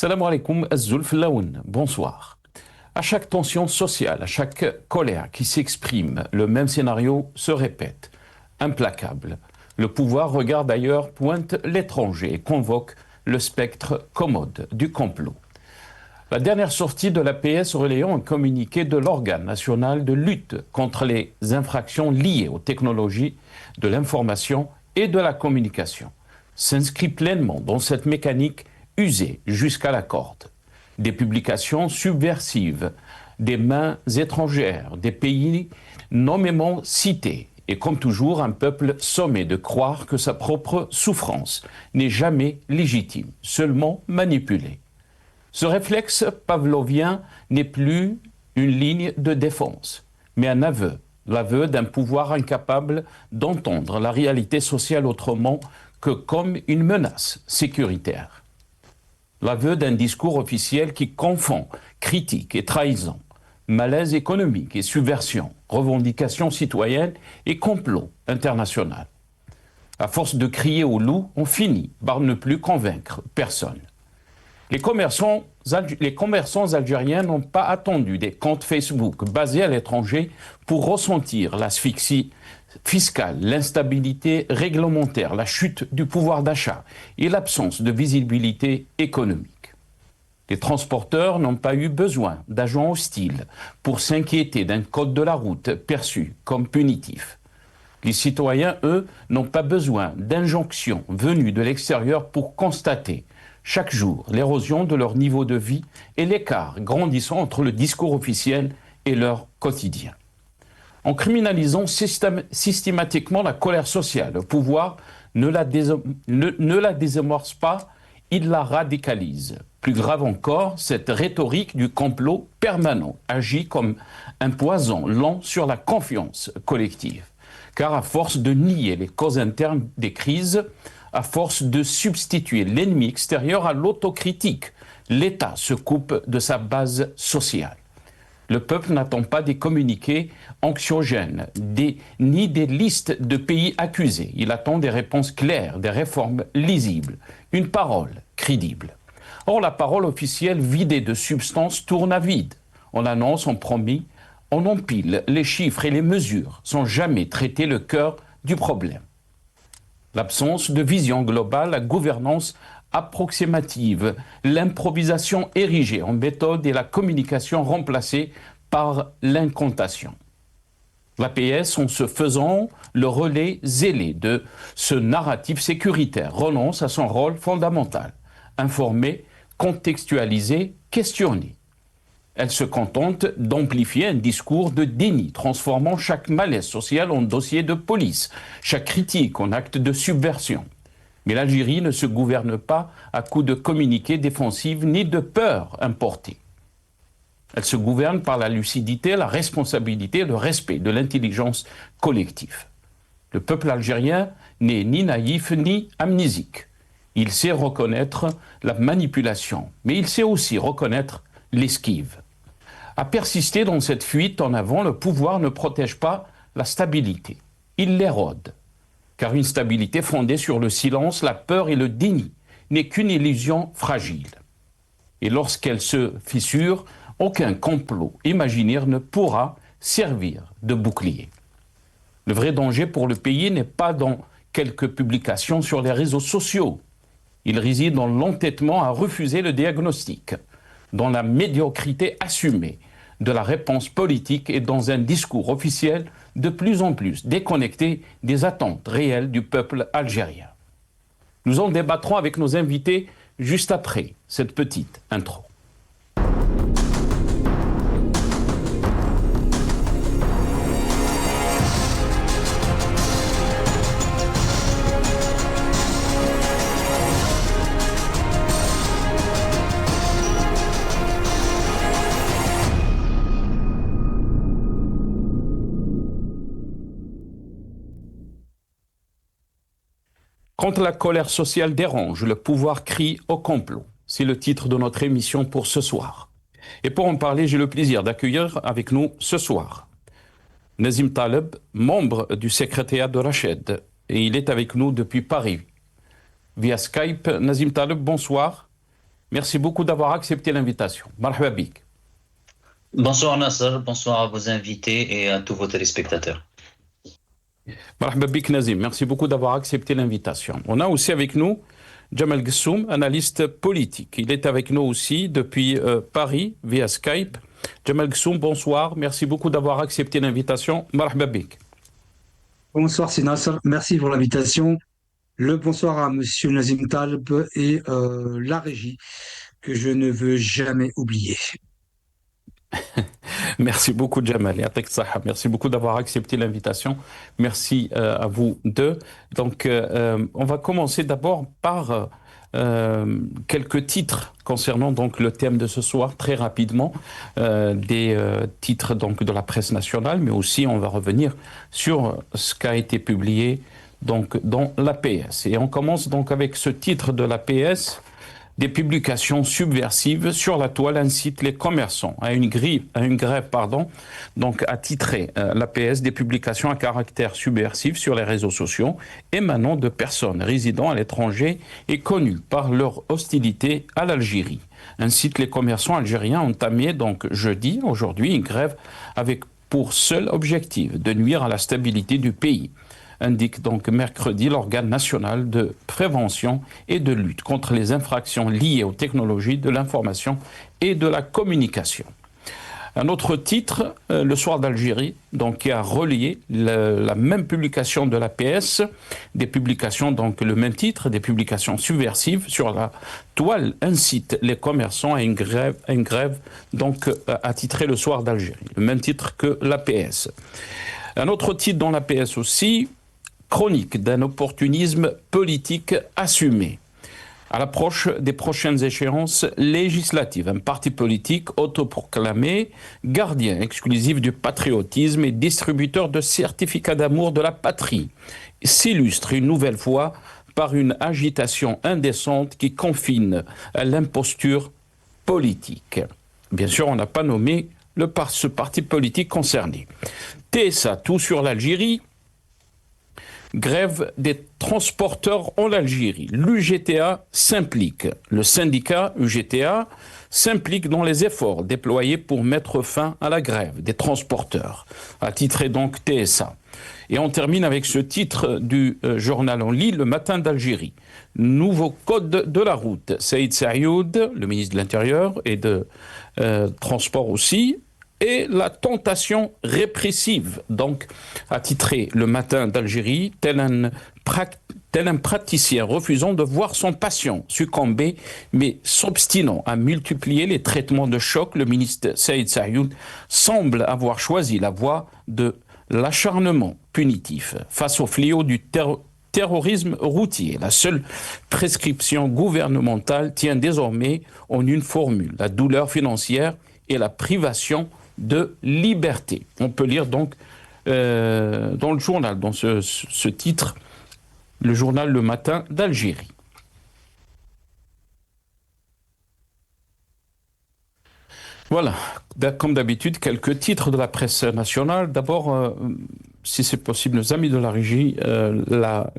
Salam alaikum, Azul Flaoun. Bonsoir. À chaque tension sociale, à chaque colère qui s'exprime, le même scénario se répète. Implacable. Le pouvoir regarde ailleurs, pointe l'étranger et convoque le spectre commode du complot. La dernière sortie de l'APS relayant un communiqué de l'organe national de lutte contre les infractions liées aux technologies de l'information et de la communication s'inscrit pleinement dans cette mécanique usée jusqu'à la corde. Des publications subversives, des mains étrangères, des pays nommément cités, et comme toujours un peuple sommé de croire que sa propre souffrance n'est jamais légitime, seulement manipulée. Ce réflexe pavlovien n'est plus une ligne de défense, mais un aveu, l'aveu d'un pouvoir incapable d'entendre la réalité sociale autrement que comme une menace sécuritaire. L'aveu d'un discours officiel qui confond critique et trahison, malaise économique et subversion, revendications citoyennes et complot international. À force de crier au loup, on finit par ne plus convaincre personne. Les commerçants algériens n'ont pas attendu des comptes Facebook basés à l'étranger pour ressentir l'asphyxie fiscale, l'instabilité réglementaire, la chute du pouvoir d'achat et l'absence de visibilité économique. Les transporteurs n'ont pas eu besoin d'agents hostiles pour s'inquiéter d'un code de la route perçu comme punitif. Les citoyens, eux, n'ont pas besoin d'injonctions venues de l'extérieur pour constater chaque jour l'érosion de leur niveau de vie et l'écart grandissant entre le discours officiel et leur quotidien. En criminalisant systématiquement la colère sociale, le pouvoir ne la désamorce pas, il la radicalise. Plus grave encore, cette rhétorique du complot permanent agit comme un poison lent sur la confiance collective. Car à force de nier les causes internes des crises, à force de substituer l'ennemi extérieur à l'autocritique, l'État se coupe de sa base sociale. Le peuple n'attend pas des communiqués anxiogènes, ni des listes de pays accusés. Il attend des réponses claires, des réformes lisibles, une parole crédible. Or, la parole officielle vidée de substance tourne à vide. On annonce, on promet, on empile les chiffres et les mesures sans jamais traiter le cœur du problème. L'absence de vision globale, la gouvernance approximative, l'improvisation érigée en méthode et la communication remplacée par l'incantation. L'APS, en se faisant le relais zélé de ce narratif sécuritaire, renonce à son rôle fondamental, informer, contextualiser, questionner. Elle se contente d'amplifier un discours de déni, transformant chaque malaise social en dossier de police, chaque critique en acte de subversion. Mais l'Algérie ne se gouverne pas à coups de communiqués défensifs ni de peur importée. Elle se gouverne par la lucidité, la responsabilité, le respect de l'intelligence collective. Le peuple algérien n'est ni naïf ni amnésique. Il sait reconnaître la manipulation, mais il sait aussi reconnaître l'esquive. À persister dans cette fuite en avant, le pouvoir ne protège pas la stabilité. Il l'érode. Car une stabilité fondée sur le silence, la peur et le déni n'est qu'une illusion fragile. Et lorsqu'elle se fissure, aucun complot imaginaire ne pourra servir de bouclier. Le vrai danger pour le pays n'est pas dans quelques publications sur les réseaux sociaux. Il réside dans l'entêtement à refuser le diagnostic, dans la médiocrité assumée de la réponse politique et dans un discours officiel de plus en plus déconnecté des attentes réelles du peuple algérien. Nous en débattrons avec nos invités juste après cette petite intro. Quand la colère sociale dérange, le pouvoir crie au complot. C'est le titre de notre émission pour ce soir. Et pour en parler, j'ai le plaisir d'accueillir avec nous ce soir Nazim Taleb, membre du secrétariat de Rached. Et il est avec nous depuis Paris. Via Skype, Nazim Taleb, bonsoir. Merci beaucoup d'avoir accepté l'invitation. Marhaba bik. Bonsoir Nasser, bonsoir à vos invités et à tous vos téléspectateurs. Marhaba bik Nazim. Merci beaucoup d'avoir accepté l'invitation. On a aussi avec nous Jamal Gessoum, analyste politique. Il est avec nous aussi depuis Paris via Skype. Jamal Gessoum, bonsoir. Merci beaucoup d'avoir accepté l'invitation. Marhaba bik. Bonsoir Sinassar, merci pour l'invitation. Le bonsoir à Monsieur Nazim Taleb et la régie que je ne veux jamais oublier. Merci beaucoup, Jamal. Merci beaucoup d'avoir accepté l'invitation. Merci à vous deux. Donc, on va commencer d'abord par quelques titres concernant donc le thème de ce soir, très rapidement, des titres donc de la presse nationale, mais aussi on va revenir sur ce qui a été publié donc dans l'APS. Et on commence donc avec ce titre de l'APS. Des publications subversives sur la toile incitent les commerçants à une grève, donc attitré l'APS des publications à caractère subversif sur les réseaux sociaux émanant de personnes résidant à l'étranger et connues par leur hostilité à l'Algérie. Incite les commerçants algériens à entamer donc jeudi, aujourd'hui, une grève avec pour seul objectif de nuire à la stabilité du pays, indique donc mercredi l'organe national de prévention et de lutte contre les infractions liées aux technologies de l'information et de la communication. Un autre titre, Le Soir d'Algérie, donc qui a relié la même publication de l'APS, des publications donc le même titre, des publications subversives sur la toile incite les commerçants à une grève donc attitrée Le Soir d'Algérie, le même titre que l'APS. Un autre titre dans l'APS aussi, chronique d'un opportunisme politique assumé. À l'approche des prochaines échéances législatives, un parti politique autoproclamé, gardien exclusif du patriotisme et distributeur de certificats d'amour de la patrie, s'illustre une nouvelle fois par une agitation indécente qui confine à l'imposture politique. Bien sûr, on n'a pas nommé ce parti politique concerné. TSA, tout sur l'Algérie. Grève des transporteurs en Algérie. L'UGTA s'implique. Le syndicat UGTA s'implique dans les efforts déployés pour mettre fin à la grève des transporteurs, attitré donc TSA. Et on termine avec ce titre du journal en ligne, Le Matin d'Algérie. Nouveau code de la route. Saïd Saïoud, le ministre de l'Intérieur et de Transport aussi, et la tentation répressive, donc attitré Le Matin d'Algérie, tel un praticien refusant de voir son patient succomber, mais s'obstinant à multiplier les traitements de choc, le ministre Saïd Saïoud semble avoir choisi la voie de l'acharnement punitif face au fléau du terrorisme routier. La seule prescription gouvernementale tient désormais en une formule, la douleur financière et la privation de liberté. On peut lire donc dans le journal, dans ce titre, le journal Le Matin d'Algérie. Voilà, comme d'habitude, quelques titres de la presse nationale. D'abord, si c'est possible, nos amis de la régie, la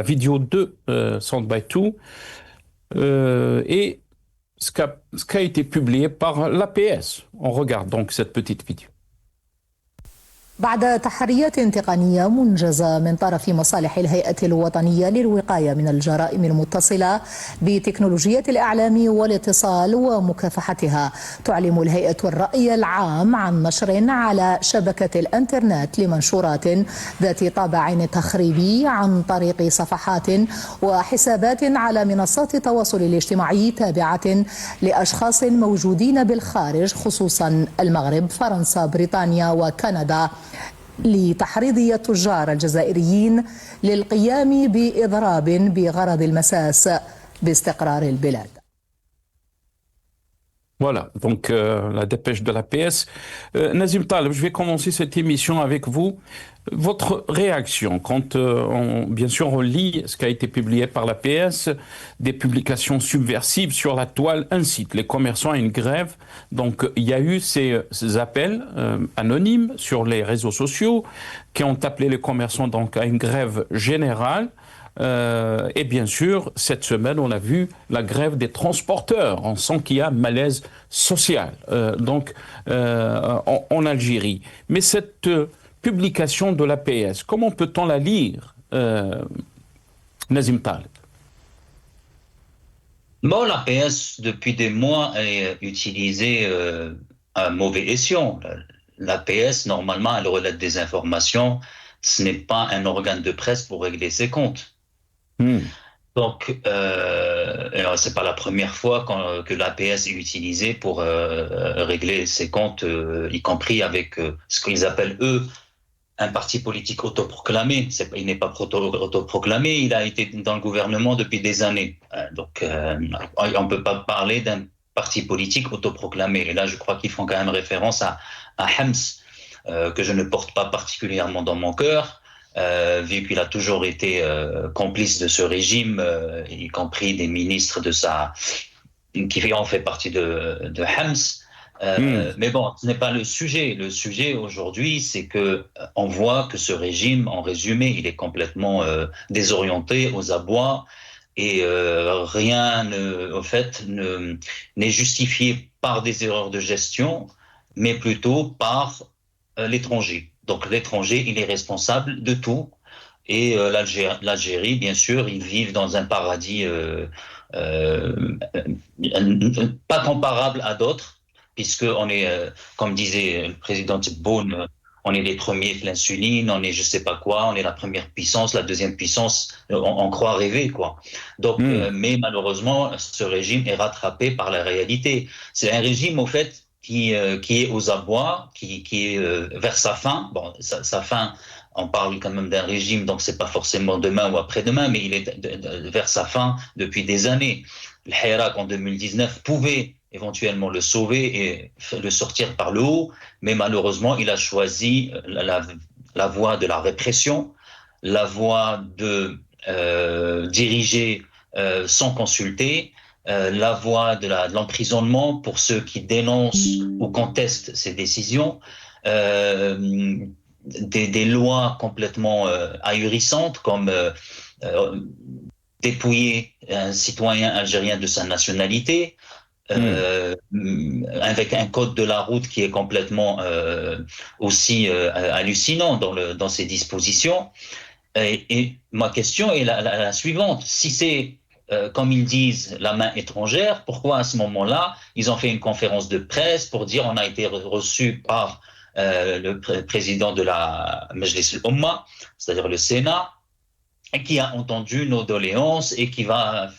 vidéo de Soundbite 2 et ce qui a été publié par l'APS. On regarde donc cette petite vidéo. بعد تحريات تقنية منجزة من طرف مصالح الهيئة الوطنية للوقاية من الجرائم المتصلة بتكنولوجيات الإعلام والاتصال ومكافحتها، تعلم الهيئة الرأي العام عن نشر على شبكة الإنترنت لمنشورات ذات طابع تخريبي عن طريق صفحات وحسابات على منصات التواصل الاجتماعي تابعة لأشخاص موجودين بالخارج، خصوصا المغرب، فرنسا، بريطانيا وكندا، لتحريض التجار الجزائريين للقيام بإضراب بغرض المساس باستقرار البلاد. Voilà, donc la dépêche de l'APS. Nazim Taleb, je vais commencer cette émission avec vous. Votre réaction quand, bien sûr, on lit ce qui a été publié par l'APS, des publications subversives sur la toile incitent les commerçants à une grève. Donc, il y a eu ces appels anonymes sur les réseaux sociaux qui ont appelé les commerçants donc à une grève générale Et bien sûr, cette semaine, on a vu la grève des transporteurs. On sent qu'il y a un malaise social en Algérie. Mais cette publication de l'APS, comment peut-on la lire, Nazim Taleb? Bon, l'APS, depuis des mois, est utilisée à mauvais escient. L'APS, normalement, elle relève des informations. Ce n'est pas un organe de presse pour régler ses comptes. Donc, c'est pas la première fois que l'APS est utilisée pour régler ses comptes, y compris avec ce qu'ils appellent, eux, un parti politique autoproclamé. Il n'est pas autoproclamé, il a été dans le gouvernement depuis des années. Donc, on ne peut pas parler d'un parti politique autoproclamé. Et là, je crois qu'ils font quand même référence à Hems, que je ne porte pas particulièrement dans mon cœur, vu qu'il a toujours été complice de ce régime, y compris des ministres qui en fait partie de Hems. Mais bon, ce n'est pas le sujet. Le sujet aujourd'hui, c'est que on voit que ce régime, en résumé, il est complètement désorienté, aux abois, et rien, n'est justifié par des erreurs de gestion, mais plutôt par l'étranger. Donc l'étranger, il est responsable de tout. Et l'Algérie, bien sûr, ils vivent dans un paradis pas comparable à d'autres, puisqu'on est, comme disait le président Tebboune, on est les premiers de l'insuline, on est je sais pas quoi, on est la première puissance, la deuxième puissance, on croit rêver, quoi. Donc, mais malheureusement, ce régime est rattrapé par la réalité. C'est un régime, au fait, qui est aux abois, qui est vers sa fin. Bon, sa fin, on parle quand même d'un régime, donc c'est pas forcément demain ou après-demain, mais il est vers sa fin depuis des années. Le Hirak, en 2019, pouvait éventuellement le sauver et le sortir par le haut, mais malheureusement, il a choisi la voie de la répression, la voie de diriger sans consulter, la voie de l'emprisonnement pour ceux qui dénoncent ou contestent ces décisions, des lois complètement ahurissantes comme dépouiller un citoyen algérien de sa nationalité, avec un code de la route qui est complètement aussi hallucinant dans ses dispositions. Et ma question est la suivante. Si c'est, comme ils disent, la main étrangère, pourquoi à ce moment-là, ils ont fait une conférence de presse pour dire on a été reçu par le président de la Majlis al-Umma, c'est-à-dire le Sénat, et qui a entendu nos doléances et qui va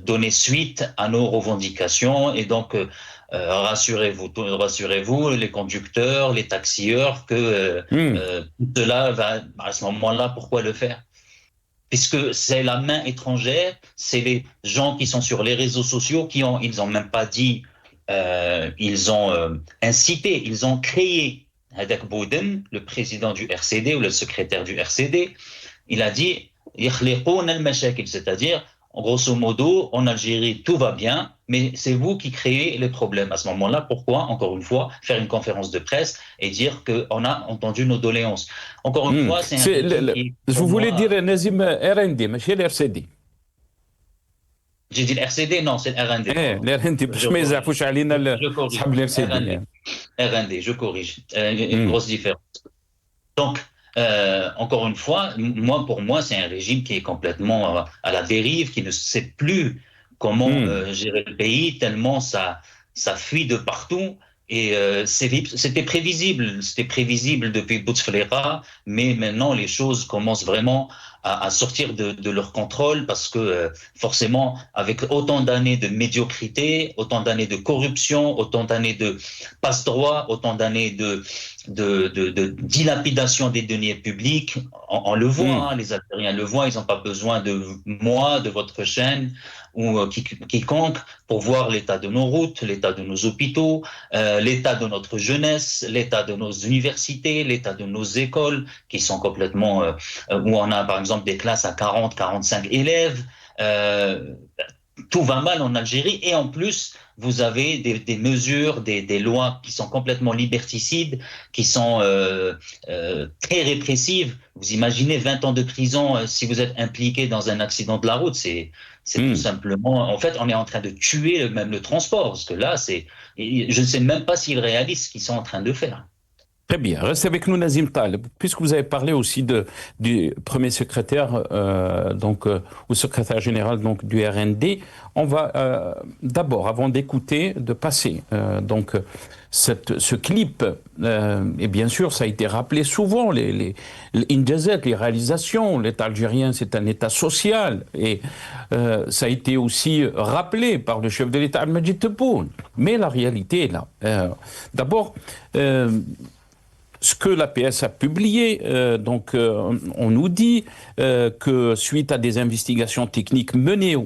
donner suite à nos revendications. Et donc, rassurez-vous, les conducteurs, les taxieurs, que cela va, à ce moment-là, pourquoi le faire? Puisque c'est la main étrangère, c'est les gens qui sont sur les réseaux sociaux ils ont même pas dit, ils ont incité, ils ont créé. Hadak Bouden, le président du RCD ou le secrétaire du RCD, il a dit c'est-à-dire, grosso modo, en Algérie, tout va bien, mais c'est vous qui créez les problèmes. À ce moment-là, pourquoi, encore une fois, faire une conférence de presse et dire qu'on a entendu nos doléances? Encore une fois, vous voulez dire Nazim RND, mais chez l'RCD. J'ai dit l'RCD, non, c'est l'RND. l'RND, RND, je corrige. Une grosse différence. Donc, encore une fois, pour moi, c'est un régime qui est complètement à la dérive, qui ne sait plus comment gérer le pays, tellement ça fuit de partout. Et c'était prévisible depuis Bouteflika, mais maintenant les choses commencent vraiment à sortir de leur contrôle, parce que forcément, avec autant d'années de médiocrité, autant d'années de corruption, autant d'années de passe-droit, autant d'années de dilapidation des deniers publics, on le voit, les Algériens le voient, ils n'ont pas besoin de moi, de votre chaîne ou quiconque pour voir l'état de nos routes, l'état de nos hôpitaux, l'état de notre jeunesse, l'état de nos universités, l'état de nos écoles qui sont complètement, où on a par exemple des classes à 40, 45 élèves. Tout va mal en Algérie, et en plus, vous avez des mesures, des lois qui sont complètement liberticides, qui sont très répressives. Vous imaginez 20 ans de prison si vous êtes impliqué dans un accident de la route, c'est tout simplement... En fait, on est en train de tuer même le transport, parce que là, je ne sais même pas s'ils réalisent ce qu'ils sont en train de faire. Très bien. Restez avec nous, Nazim Taleb, puisque vous avez parlé aussi du premier secrétaire, ou secrétaire général donc du RND. On va d'abord, avant d'écouter, de passer ce clip. Et bien sûr, ça a été rappelé souvent, les Injazat, les réalisations. L'État algérien, c'est un État social, et ça a été aussi rappelé par le chef de l'État, Al-Majid Tebboune. Mais la réalité est là. D'abord, ce que l'APS a publié, on nous dit que suite à des investigations techniques menées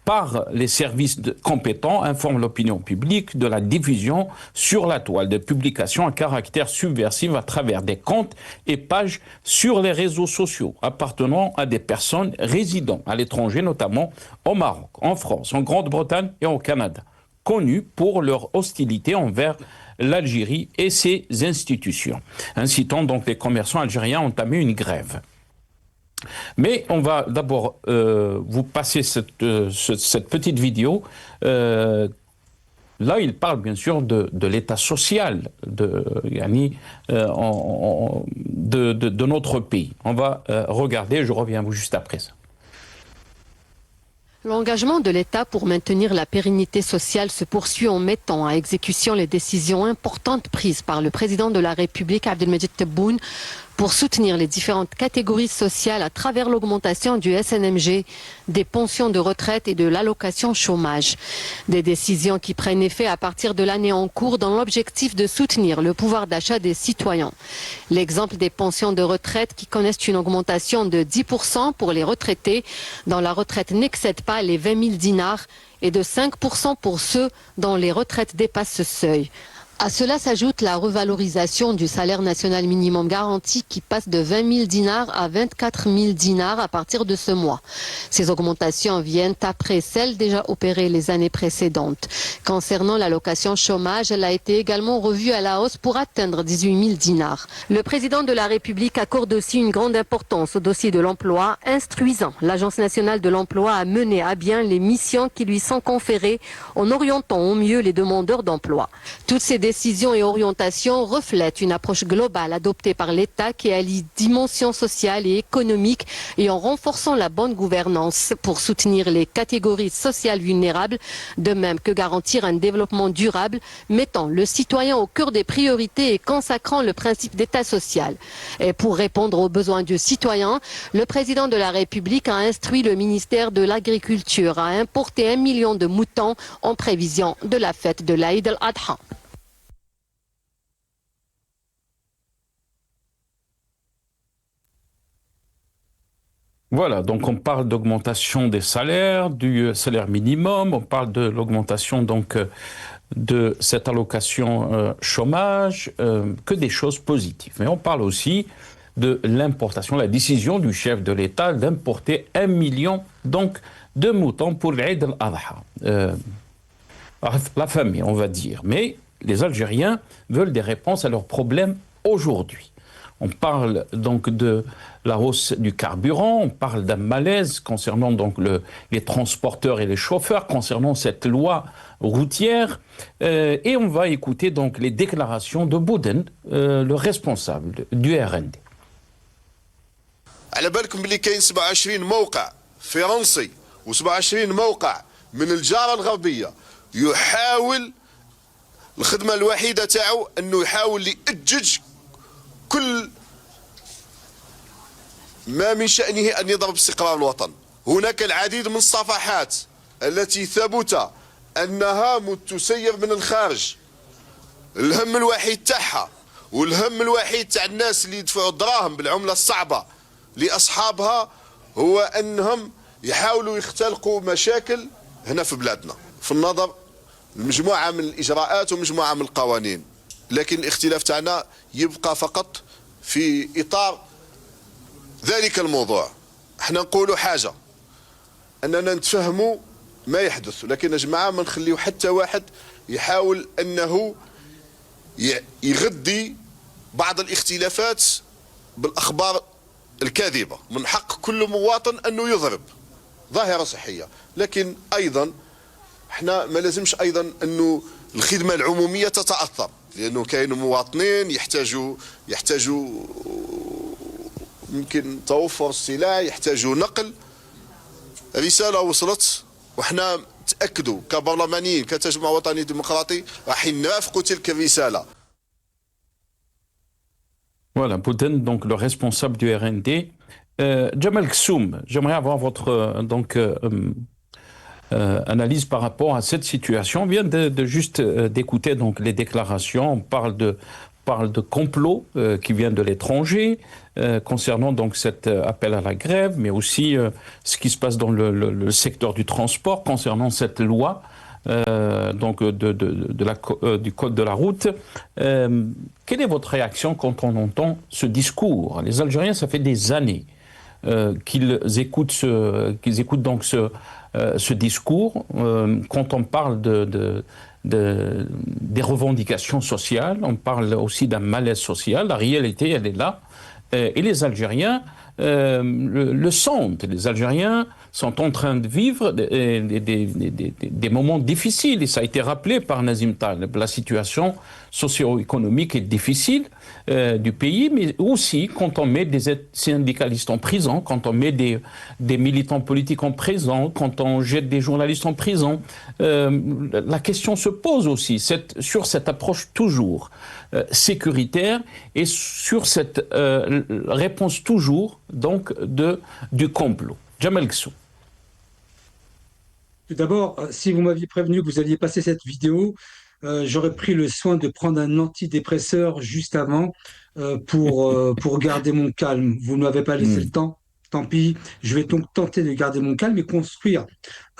par les services compétents, informe l'opinion publique de la diffusion sur la toile de publications à caractère subversif à travers des comptes et pages sur les réseaux sociaux appartenant à des personnes résidant à l'étranger, notamment au Maroc, en France, en Grande-Bretagne et au Canada, connues pour leur hostilité envers l'Algérie et ses institutions, incitant donc les commerçants algériens à entamer une grève. Mais on va d'abord vous passer cette petite vidéo. Là, il parle bien sûr de l'état social de notre pays. On va regarder, je reviens à vous juste après ça. L'engagement de l'État pour maintenir la pérennité sociale se poursuit en mettant à exécution les décisions importantes prises par le président de la République, Abdelmajid Tebboune, pour soutenir les différentes catégories sociales à travers l'augmentation du SNMG, des pensions de retraite et de l'allocation chômage. Des décisions qui prennent effet à partir de l'année en cours dans l'objectif de soutenir le pouvoir d'achat des citoyens. L'exemple des pensions de retraite qui connaissent une augmentation de 10% pour les retraités dont la retraite n'excède pas les 20 000 dinars et de 5% pour ceux dont les retraites dépassent ce seuil. À cela s'ajoute la revalorisation du salaire national minimum garanti qui passe de 20 000 dinars à 24 000 dinars à partir de ce mois. Ces augmentations viennent après celles déjà opérées les années précédentes. Concernant l'allocation chômage, elle a été également revue à la hausse pour atteindre 18 000 dinars. Le président de la République accorde aussi une grande importance au dossier de l'emploi, instruisant l'Agence nationale de l'emploi à mener à bien les missions qui lui sont conférées en orientant au mieux les demandeurs d'emploi. Toutes ces décisions et orientations reflètent une approche globale adoptée par l'État qui allie dimension sociale et économique et en renforçant la bonne gouvernance pour soutenir les catégories sociales vulnérables, de même que garantir un développement durable, mettant le citoyen au cœur des priorités et consacrant le principe d'État social. Et pour répondre aux besoins du citoyen, le président de la République a instruit le ministère de l'Agriculture à importer 1 million de moutons en prévision de la fête de l'Aïd al-Adha. Voilà, donc on parle d'augmentation des salaires, du salaire minimum, on parle de l'augmentation donc de cette allocation chômage, que des choses positives. Mais on parle aussi de l'importation, la décision du chef de l'État d'importer 1 million donc de moutons pour l'Aïd al-Adha. La famille, on va dire. Mais les Algériens veulent des réponses à leurs problèmes aujourd'hui. On parle donc de la hausse du carburant, on parle d'un malaise concernant donc les transporteurs et les chauffeurs, concernant cette loi routière, et on va écouter donc les déclarations de Bouden, le responsable du RND. على بالكم بلي كاين 27 موقع فرنسي و27 موقع من الجارة الغربية يحاول الخدمة الوحيدة تاعو انه يحاول يأجج كل ما من شأنه أن يضرب استقرار الوطن. هناك العديد من الصفحات التي ثبت أنها تسير من الخارج. الهم الوحيد تاعها والهم الوحيد تاع الناس اللي يدفعوا الدراهم بالعملة الصعبة لأصحابها هو أنهم يحاولوا يختلقوا مشاكل هنا في بلادنا في النظر مجموعة من الإجراءات ومجموعة من القوانين. لكن الاختلاف تاعنا يبقى فقط في إطار ذلك الموضوع. احنا نقولوا حاجة أننا نتفهموا ما يحدث. لكن يا جماعة ما نخليو حتى واحد يحاول أنه يغذي بعض الاختلافات بالأخبار الكاذبة. من حق كل مواطن أنه يضرب، ظاهرة صحية. لكن أيضا احنا ما لازمش أيضا أنه الخدمة العمومية تتأثر، لأنه كاين مواطنين يحتاجوا يمكن توفر السلع، يحتاجوا نقل. رسالة وصلت، وحنا تأكدوا كبرلمانيين كتجمع وطني ديمقراطي راح نرافقوا تلك الرسالة. Voilà, Bouden, donc le responsable du RND. Jamal Ksoum, j'aimerais avoir votre analyse par rapport à cette situation. On vient de juste d'écouter donc les déclarations. On parle de complot qui vient de l'étranger concernant donc cet appel à la grève, mais aussi ce qui se passe dans le secteur du transport concernant cette loi. Donc du code de la route. Quelle est votre réaction quand on entend ce discours? Les Algériens, ça fait des années qu'ils écoutent donc ce discours. Quand on parle des revendications sociales, on parle aussi d'un malaise social. La réalité, elle est là. Et les Algériens le sentent. Les Algériens sont en train de vivre des moments difficiles. Et ça a été rappelé par Nazim Taleb. La situation socio-économique est difficile du pays, mais aussi quand on met des syndicalistes en prison, quand on met des militants politiques en prison, quand on jette des journalistes en prison. La question se pose aussi sur cette approche toujours sécuritaire et sur cette réponse toujours donc du complot. Jamal Ksoum. Tout d'abord, si vous m'aviez prévenu que vous alliez passer cette vidéo, j'aurais pris le soin de prendre un antidépresseur juste avant pour garder mon calme. Vous ne m'avez pas laissé le temps, tant pis. Je vais donc tenter de garder mon calme et construire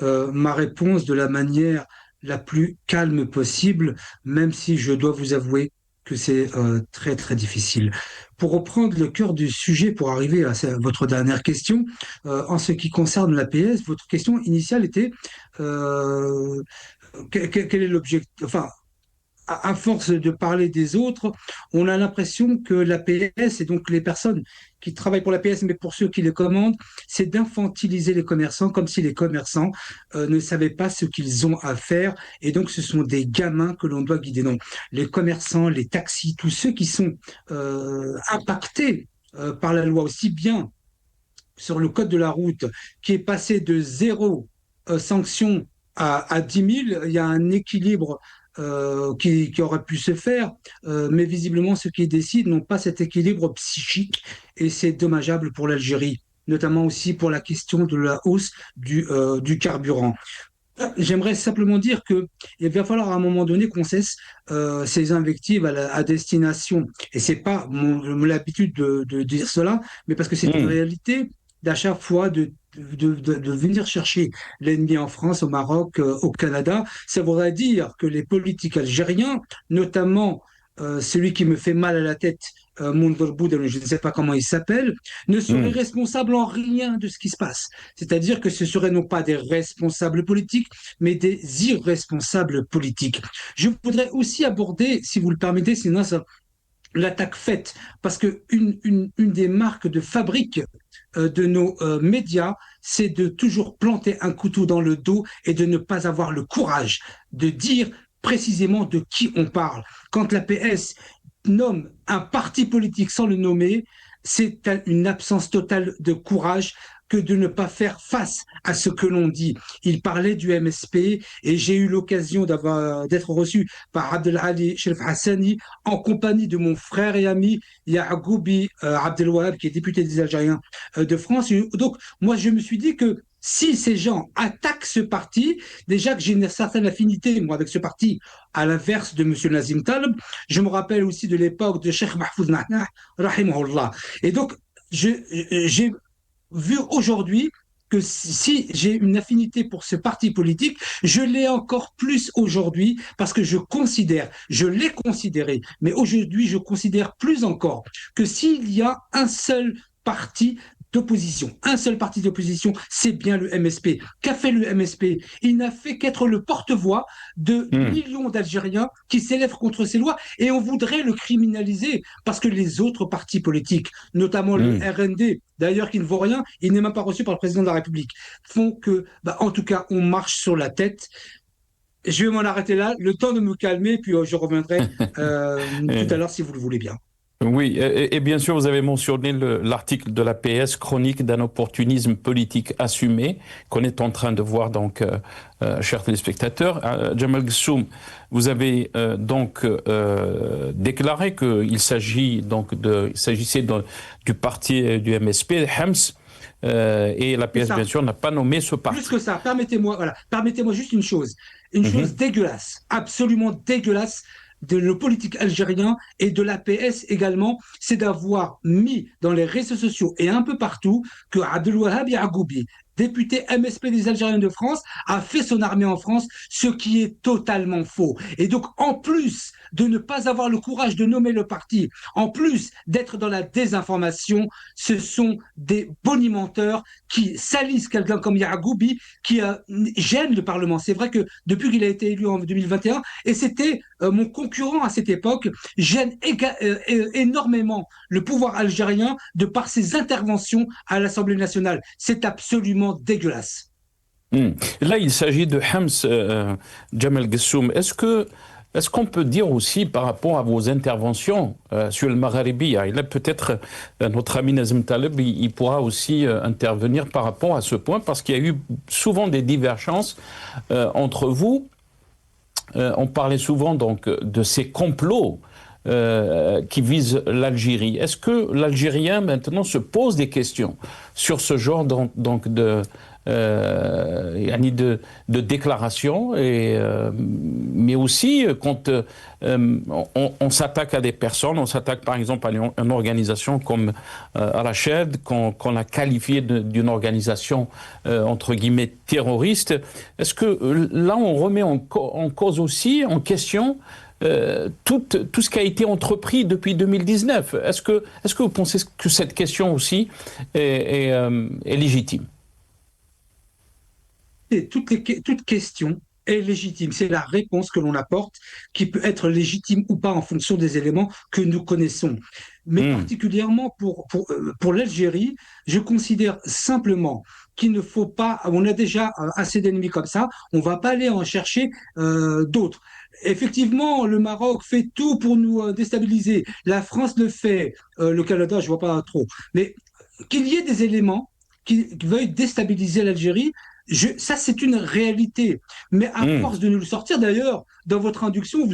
ma réponse de la manière la plus calme possible, même si je dois vous avouer que c'est très très difficile. Pour reprendre le cœur du sujet, pour arriver à votre dernière question, en ce qui concerne l'APS, votre question initiale était quel est l'objectif, enfin, à force de parler des autres, on a l'impression que l'APS et donc les personnes qui travaillent pour l'APS, mais pour ceux qui les commandent, c'est d'infantiliser les commerçants comme si les commerçants ne savaient pas ce qu'ils ont à faire et donc ce sont des gamins que l'on doit guider. Non, les commerçants, les taxis, tous ceux qui sont impactés par la loi, aussi bien sur le code de la route qui est passé de 0 sanction à 10 000, il y a un équilibre qui aurait pu se faire, mais visiblement ceux qui décident n'ont pas cet équilibre psychique et c'est dommageable pour l'Algérie, notamment aussi pour la question de la hausse du carburant. J'aimerais simplement dire qu'il va falloir à un moment donné qu'on cesse ces invectives à destination, et c'est pas l'habitude de dire cela, mais parce que c'est une réalité d'à chaque fois de venir chercher l'ennemi en France, au Maroc, au Canada. Ça voudrait dire que les politiques algériens, notamment celui qui me fait mal à la tête, Moundir Boudel, je ne sais pas comment il s'appelle, ne seraient responsables en rien de ce qui se passe. C'est-à-dire que ce seraient non pas des responsables politiques, mais des irresponsables politiques. Je voudrais aussi aborder, si vous le permettez, sinon l'attaque faite, parce qu'une des marques de fabrique de nos médias, c'est de toujours planter un couteau dans le dos et de ne pas avoir le courage de dire précisément de qui on parle. Quand la PS nomme un parti politique sans le nommer, c'est une absence totale de courage que de ne pas faire face à ce que l'on dit. Il parlait du MSP et j'ai eu l'occasion d'être reçu par Abdelali Sherif Hassani en compagnie de mon frère et ami Yaagoubi Abdelwahab, qui est député des Algériens de France. Donc, moi, je me suis dit que si ces gens attaquent ce parti, déjà que j'ai une certaine affinité, moi, avec ce parti, à l'inverse de M. Nazim Taleb, je me rappelle aussi de l'époque de Cheikh Mahfouz Nahnah, rahimahullah. Et donc, j'ai vu aujourd'hui que si j'ai une affinité pour ce parti politique, je l'ai encore plus aujourd'hui parce que je l'ai considéré, mais aujourd'hui je considère plus encore que s'il y a un seul parti d'opposition, un seul parti d'opposition, c'est bien le MSP. Qu'a fait le MSP? Il n'a fait qu'être le porte-voix de millions d'Algériens qui s'élèvent contre ces lois et on voudrait le criminaliser parce que les autres partis politiques, notamment le RND, d'ailleurs qui ne vaut rien, il n'est même pas reçu par le président de la République, font que, en tout cas, on marche sur la tête. Je vais m'en arrêter là, le temps de me calmer, puis je reviendrai tout à l'heure si vous le voulez bien. Oui, et bien sûr, vous avez mentionné l'article de la PS, chronique d'un opportunisme politique assumé, qu'on est en train de voir, donc, chers téléspectateurs. Jamal Gessoum, vous avez donc déclaré qu'il s'agissait du parti du MSP, Hems, et la PS, bien sûr, n'a pas nommé ce parti. Plus que ça, permettez-moi juste une chose dégueulasse, absolument dégueulasse, de nos politiques algériens et de l'APS également, c'est d'avoir mis dans les réseaux sociaux et un peu partout que Abdelwahab Yagoubi, député MSP des Algériens de France, a fait son armée en France, ce qui est totalement faux. Et donc, en plus de ne pas avoir le courage de nommer le parti, en plus d'être dans la désinformation, ce sont des bonimenteurs qui salissent quelqu'un comme Yagoubi, qui gêne le Parlement. C'est vrai que depuis qu'il a été élu en 2021, et c'était mon concurrent à cette époque, gêne énormément le pouvoir algérien de par ses interventions à l'Assemblée nationale. C'est absolument dégueulasse. Là, il s'agit de Hems, Jamal Gessoum. Est-ce qu'on peut dire aussi par rapport à vos interventions sur le Magharibiya, et là peut-être notre ami Nazim Taleb, il pourra aussi intervenir par rapport à ce point, parce qu'il y a eu souvent des divergences entre vous. On parlait souvent donc de ces complots qui visent l'Algérie. Est-ce que l'Algérien maintenant se pose des questions sur ce genre donc de déclarations, mais aussi quand on s'attaque à des personnes, on s'attaque par exemple à une organisation comme Rached, qu'on a qualifiée d'une organisation entre guillemets terroriste. Est-ce que là on remet en cause aussi, en question, tout ce qui a été entrepris depuis 2019? Est-ce que vous pensez que cette question aussi est légitime? Et toute question est légitime. C'est la réponse que l'on apporte qui peut être légitime ou pas en fonction des éléments que nous connaissons. Mais particulièrement pour l'Algérie, je considère simplement qu'il ne faut pas, on a déjà assez d'ennemis comme ça, on ne va pas aller en chercher d'autres. Effectivement, le Maroc fait tout pour nous déstabiliser. La France le fait, le Canada, je ne vois pas trop. Mais qu'il y ait des éléments qui veuillent déstabiliser l'Algérie, ça, c'est une réalité. Mais à force de nous le sortir, d'ailleurs, dans votre introduction,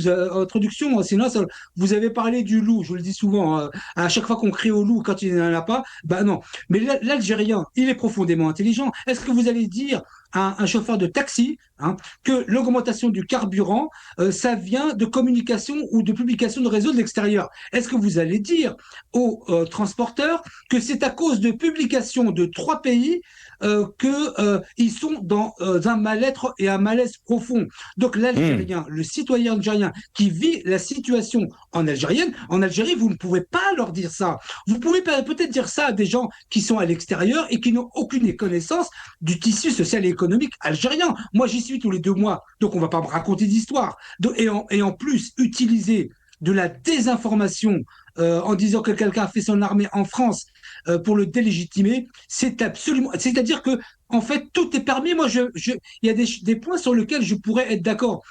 vous avez parlé du loup, je le dis souvent, à chaque fois qu'on crie au loup quand il n'en a pas, ben non. Mais l'Algérien, il est profondément intelligent. Est-ce que vous allez dire à un chauffeur de taxi que l'augmentation du carburant, ça vient de communication ou de publication de réseaux de l'extérieur? Est-ce que vous allez dire aux transporteurs que c'est à cause de publications de 3 pays qu'ils sont dans un mal-être et un malaise profond? Donc l'Algérien, le citoyen algérien qui vit la situation en Algérie, vous ne pouvez pas leur dire ça. Vous pouvez peut-être dire ça à des gens qui sont à l'extérieur et qui n'ont aucune connaissance du tissu social et économique algérien. Moi, j'y suis tous les 2 mois, donc on ne va pas me raconter d'histoire. Et en plus, utiliser de la désinformation en disant que quelqu'un a fait son armée en France pour le délégitimer, c'est absolument... C'est-à-dire que, en fait, tout est permis. Moi, il y a des points sur lesquels je pourrais être d'accord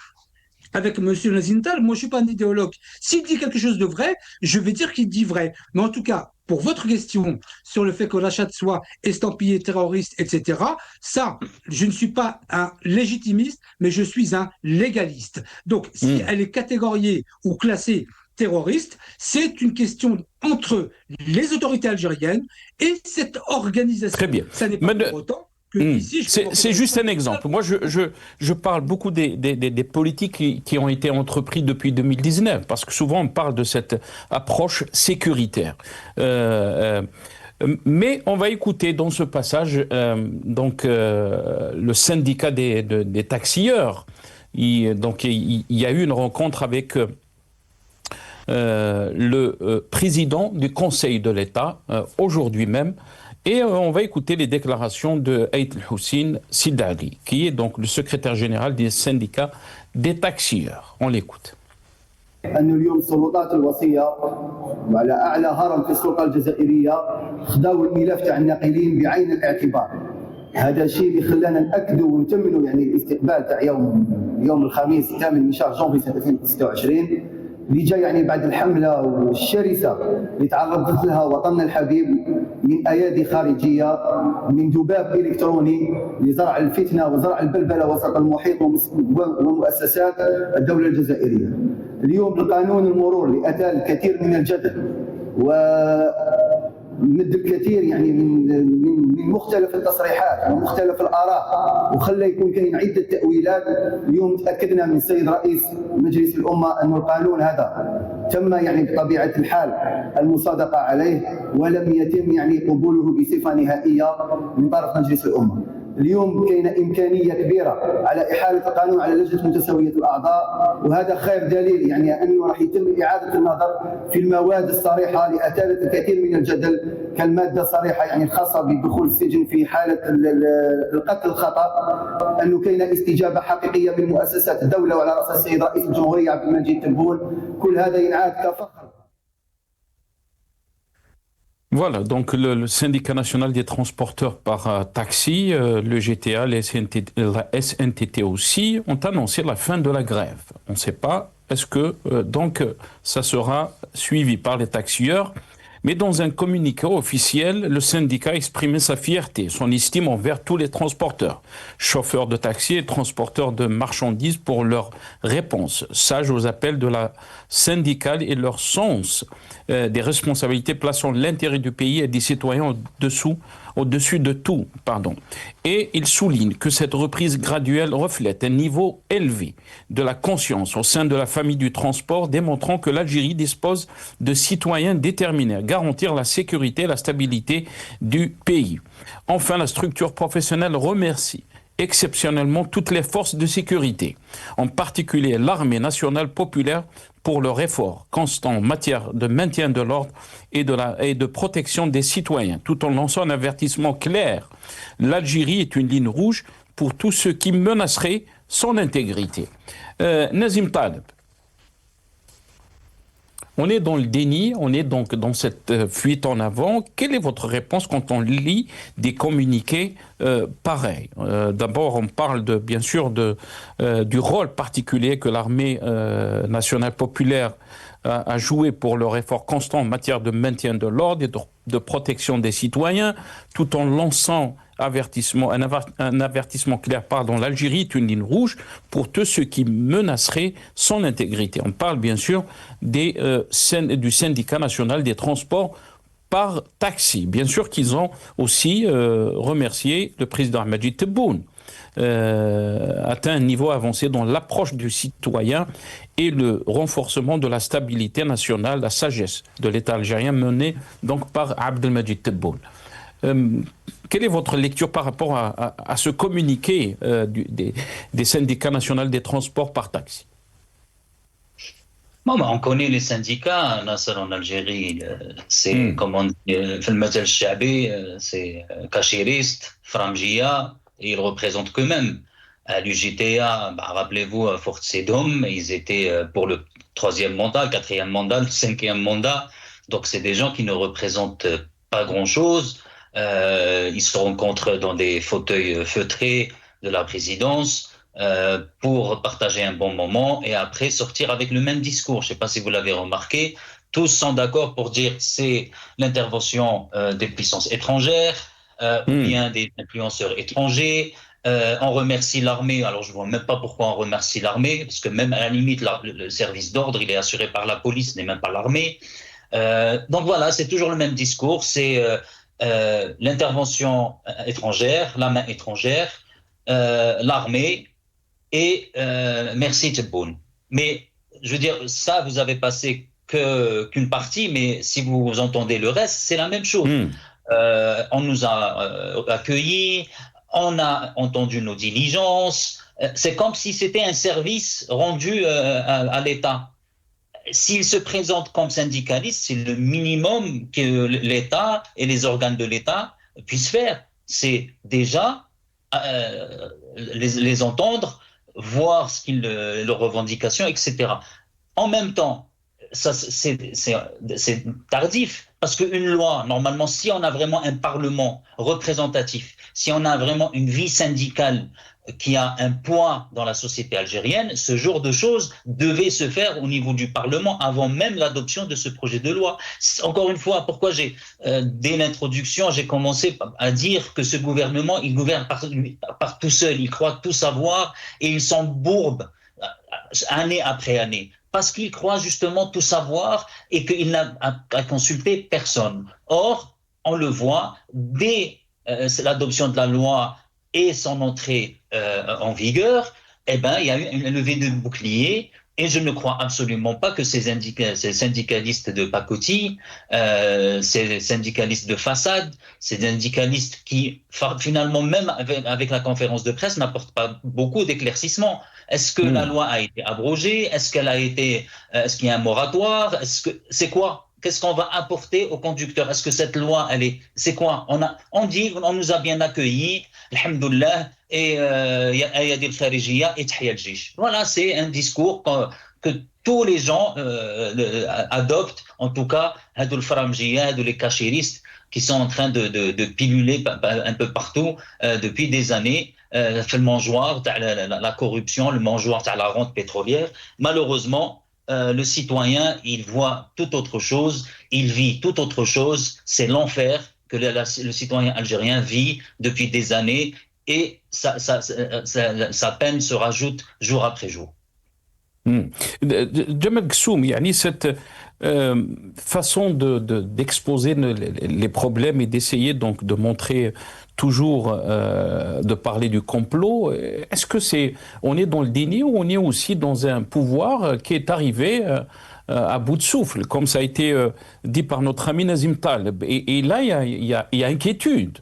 avec M. Nazintal. Moi, je ne suis pas un idéologue. S'il dit quelque chose de vrai, je vais dire qu'il dit vrai. Mais en tout cas, pour votre question sur le fait que Rached soit estampillé terroriste, etc., ça, je ne suis pas un légitimiste, mais je suis un légaliste. Donc, si elle est catégoriée ou classée terroriste, c'est une question entre les autorités algériennes et cette organisation. Très bien. Ça n'est pas pour autant... C'est juste un exemple. Moi, je parle beaucoup des politiques qui ont été entreprises depuis 2019, parce que souvent on parle de cette approche sécuritaire. Mais on va écouter dans ce passage le syndicat des taxieurs. Il y a eu une rencontre avec le président du Conseil de l'État aujourd'hui même. Et on va écouter les déclarations de Aït El-Hussein Sidali, qui est donc le secrétaire général des syndicats des taxieurs. On l'écoute. أن اليوم السلطات الوصية وعلى أعلى هرم في السلطة الجزائرية خذوا الملف تاع الناقلين بعين الاعتبار. هذا الشيء اللي خلانا نأكدوا ونتمنوا يعني الاستقبال تاع يوم الخميس 8 من شهر جونفي سنة 2026 اللي جاي يعني بعد الحملة الشرسة اللي تعرضت لها وطننا الحبيب من أيادي خارجية من ذباب إلكتروني لزرع الفتنة وزرع البلبلة وسط المحيط ومؤسسات الدولة الجزائرية. اليوم القانون المرور اللي أتى الكثير من الجدل ومد الكثير يعني من مختلف التصريحات ومختلف الآراء وخلى يكون كاين عدة تأويلات. اليوم تأكدنا من السيد رئيس مجلس الأمة أن القانون هذا تم يعني بطبيعة الحال المصادقة عليه ولم يتم يعني قبوله بصفة نهائية من طرف مجلس الأمة. اليوم كاينه امكانيه كبيره على احاله القانون على لجنه متساويه الاعضاء وهذا خير دليل يعني انه راح يتم اعاده النظر في المواد الصريحه اللي اثارت الكثير من الجدل كالماده الصريحه يعني الخاصه بدخول السجن في حاله القتل الخطا انه كاينه استجابه حقيقيه من مؤسسات الدوله وعلى راس السيد رئيس الجمهوريه عبد المجيد تبون. كل هذا ينعاد كفخر. Voilà, donc le syndicat national des transporteurs par taxi, le GTA, la SNTT aussi, ont annoncé la fin de la grève. On ne sait pas, est-ce que donc ça sera suivi par les taxieurs, mais dans un communiqué officiel, le syndicat a exprimé sa fierté, son estime envers tous les transporteurs, chauffeurs de taxi et transporteurs de marchandises pour leur réponse, sages aux appels de la syndicale et leur sens des responsabilités plaçant l'intérêt du pays et des citoyens au-dessus de tout. Et il souligne que cette reprise graduelle reflète un niveau élevé de la conscience au sein de la famille du transport, démontrant que l'Algérie dispose de citoyens déterminés à garantir la sécurité et la stabilité du pays. Enfin, la structure professionnelle remercie exceptionnellement toutes les forces de sécurité, en particulier l'armée nationale populaire, pour leur effort constant en matière de maintien de l'ordre et de protection des citoyens, tout en lançant un avertissement clair. L'Algérie est une ligne rouge pour tous ceux qui menaceraient son intégrité. Nazim Taleb, on est dans le déni, on est donc dans cette fuite en avant. Quelle est votre réponse quand on lit des communiqués pareils? D'abord, on parle bien sûr du rôle particulier que l'armée nationale populaire a joué pour leur effort constant en matière de maintien de l'ordre et de protection des citoyens, tout en lançant un avertissement clair. L'Algérie est une ligne rouge pour tous ceux qui menaceraient son intégrité. On parle bien sûr du syndicat national des transports par taxi. Bien sûr qu'ils ont aussi remercié le président Ahmed Tebboune, atteint un niveau avancé dans l'approche du citoyen et le renforcement de la stabilité nationale, la sagesse de l'État algérien menée donc par Abdelmajid Tebboune. Quelle est votre lecture par rapport à ce communiqué des syndicats nationaux des transports par taxi? On connaît les syndicats, Nasser, en Algérie, c'est comme on dit, c'est cachériste, framjia, et ils représentent qu'eux-mêmes. À l'UJTA, rappelez-vous, à Fort Sedom, ils étaient pour le 3e mandat, le 4e mandat, le 5e mandat. Donc c'est des gens qui ne représentent pas grand-chose. Ils se rencontrent dans des fauteuils feutrés de la présidence pour partager un bon moment et après sortir avec le même discours. Je ne sais pas si vous l'avez remarqué. Tous sont d'accord pour dire c'est l'intervention des puissances étrangères ou bien des influenceurs étrangers. On remercie l'armée. Alors je ne vois même pas pourquoi on remercie l'armée, parce que même à la limite, le service d'ordre, il est assuré par la police, ce n'est même pas l'armée. Donc voilà, c'est toujours le même discours. C'est l'intervention étrangère, la main étrangère, l'armée et merci Tebboune. Mais je veux dire, ça, vous avez passé qu'une partie, mais si vous entendez le reste, c'est la même chose. On nous a accueillis, on a entendu nos diligences. C'est comme si c'était un service rendu à l'État. S'ils se présentent comme syndicalistes, c'est le minimum que l'État et les organes de l'État puisse faire, c'est déjà les entendre, voir leurs revendications, etc. En même temps, c'est tardif, parce qu'une loi, normalement, si on a vraiment un parlement représentatif, si on a vraiment une vie syndicale qui a un poids dans la société algérienne, ce genre de choses devait se faire au niveau du Parlement avant même l'adoption de ce projet de loi. Encore une fois, pourquoi dès l'introduction, j'ai commencé à dire que ce gouvernement, il gouverne par tout seul, il croit tout savoir et il s'embourbe année après année, parce qu'il croit justement tout savoir et qu'il n'a à consulter personne. Or, on le voit, dès l'adoption de la loi et son entrée en vigueur, eh ben, il y a eu une levée de bouclier. Et je ne crois absolument pas que ces syndicalistes de pacotille, ces syndicalistes de façade, ces syndicalistes qui, finalement, même avec la conférence de presse, n'apportent pas beaucoup d'éclaircissements. Est-ce que la loi a été abrogée? Est-ce qu'il y a un moratoire? C'est quoi? Qu'est-ce qu'on va apporter aux conducteurs? Est-ce que cette loi, c'est quoi? On dit, on nous a bien accueillis, alhamdoulilah, et voilà, c'est un discours que tous les gens adoptent, en tout cas, les cachiristes qui sont en train de piluler un peu partout depuis des années, le mangeoire, la corruption, le mangeoire, la rente pétrolière. Malheureusement, le citoyen, il voit tout autre chose, il vit tout autre chose, c'est l'enfer que le citoyen algérien vit depuis des années, et sa peine se rajoute jour après jour. Jamal Ghassoum, cette façon d'exposer les problèmes et d'essayer donc de montrer toujours, de parler du complot, est-ce que on est dans le déni ou on est aussi dans un pouvoir qui est arrivé à bout de souffle, comme ça a été dit par notre ami Nazim Taleb. Et là, il y a inquiétude.